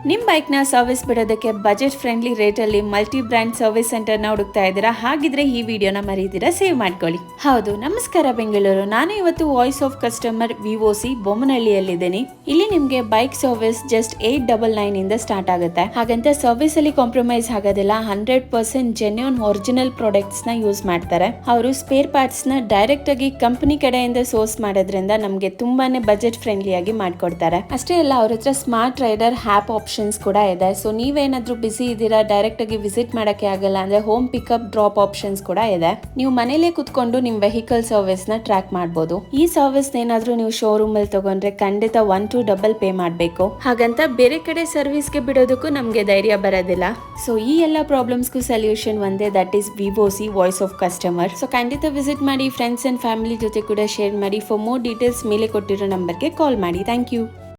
ನಿಮ್ಮ ಬೈಕ್ನ service ಬಿಡೋದಕ್ಕೆ budget friendly ರೇಟಲ್ಲಿ ಮಲ್ಟಿ ಬ್ರ್ಯಾಂಡ್ ಸರ್ವಿಸ್ ಸೆಂಟರ್ನ ಹುಡುಕ್ತಾ ಇದ್ದೀರಾ? ಹಾಗಿದ್ರೆ ಈ ವಿಡಿಯೋನ ಮರೀದಿರಾ ಸೇವ್ ಮಾಡ್ಕೊಳ್ಳಿ. ಹೌದು, ನಮಸ್ಕಾರ ಬೆಂಗಳೂರು. ನಾನು ಇವತ್ತು ವಾಯ್ಸ್ ಆಫ್ ಕಸ್ಟಮರ್ VOC ಬೊಮ್ಮನಹಳ್ಳಿಯಲ್ಲಿದ್ದೀನಿ. ಇಲ್ಲಿ ನಿಮಗೆ ಬೈಕ್ ಸರ್ವಿಸ್ ಜಸ್ಟ್ 899 ಇಂದ ಸ್ಟಾರ್ಟ್ ಆಗುತ್ತೆ. ಹಾಗಂತ ಸರ್ವಿಸ್ ಅಲ್ಲಿ ಕಾಂಪ್ರಮೈಸ್ ಆಗೋದಿಲ್ಲ. 100% ಜೆನ್ಯೂನ್ ಒರಿಜಿನಲ್ ಪ್ರಾಡಕ್ಟ್ಸ್ ನ ಯೂಸ್ ಮಾಡ್ತಾರೆ. ಅವರು ಸ್ಪೇರ್ ಪಾರ್ಟ್ಸ್ ನ ಡೈರೆಕ್ಟ್ ಆಗಿ ಕಂಪನಿ ಕಡೆಯಿಂದ ಸೋರ್ಸ್ ಮಾಡೋದ್ರಿಂದ ನಮಗೆ ತುಂಬಾನೇ ಬಜೆಟ್ ಫ್ರೆಂಡ್ಲಿ ಆಗಿ ಮಾಡ್ಕೊಡ್ತಾರೆ. ಅಷ್ಟೇ ಅಲ್ಲ, ಅವ್ರ ಹತ್ರ ಸ್ಮಾರ್ಟ್ ರೈಡರ್ ಆ್ಯಪ್ ಆಪ್ಷನ್ಸ್ ಕೂಡ ಇದೆ. ಸೊ ನೀವೇನಾದ್ರೂ ಬಿಸಿ ಇದ್ದೀರಾ, ಡೈರೆಕ್ಟ್ ಆಗಿ ವಿಸಿಟ್ ಮಾಡಕ್ಕೆ ಆಗಲ್ಲ ಅಂದ್ರೆ ಹೋಮ್ ಪಿಕಪ್ ಡ್ರಾಪ್ ಆಪ್ಷನ್ಸ್ ಕೂಡ ಇದೆ. ನೀವು ಮನೇಲೆ ಕುತ್ಕೊಂಡು ನಿಮ್ ವೆಹಿಕಲ್ ಸರ್ವಿಸ್ ನ ಟ್ರ್ಯಾಕ್ ಮಾಡಬಹುದು. ಈ ಸರ್ವಿಸ್ ಏನಾದ್ರೂ ನೀವು ಶೋರೂಮ್ ಅಲ್ಲಿ ತಗೊಂಡ್ರೆ ಖಂಡಿತ 1 to ಡಬಲ್ ಪೇ ಮಾಡಬೇಕು. ಹಾಗಂತ ಬೇರೆ ಕಡೆ ಸರ್ವಿಸ್ಗೆ ಬಿಡೋದಕ್ಕೂ ನಮ್ಗೆ ಧೈರ್ಯ ಬರೋದಿಲ್ಲ. ಸೊ ಈ ಎಲ್ಲ ಪ್ರಾಬ್ಲಮ್ಸ್ಗೂ ಸೊಲ್ಯೂಷನ್ ಒಂದೇ, that is VOC voice of customer. So ಖಂಡಿತ ವಿಸಿಟ್ ಮಾಡಿ, ಫ್ರೆಂಡ್ಸ್ ಅಂಡ್ ಫ್ಯಾಮಿಲಿ ಜೊತೆ ಕೂಡ ಶೇರ್ ಮಾಡಿ. ಫಾರ್ ಮೋರ್ ಡೀಟೇಲ್ಸ್ ಮೇಲೆ ಕೊಟ್ಟಿರೋ ನಂಬರ್ಗೆ ಕಾಲ್ ಮಾಡಿ. Thank you.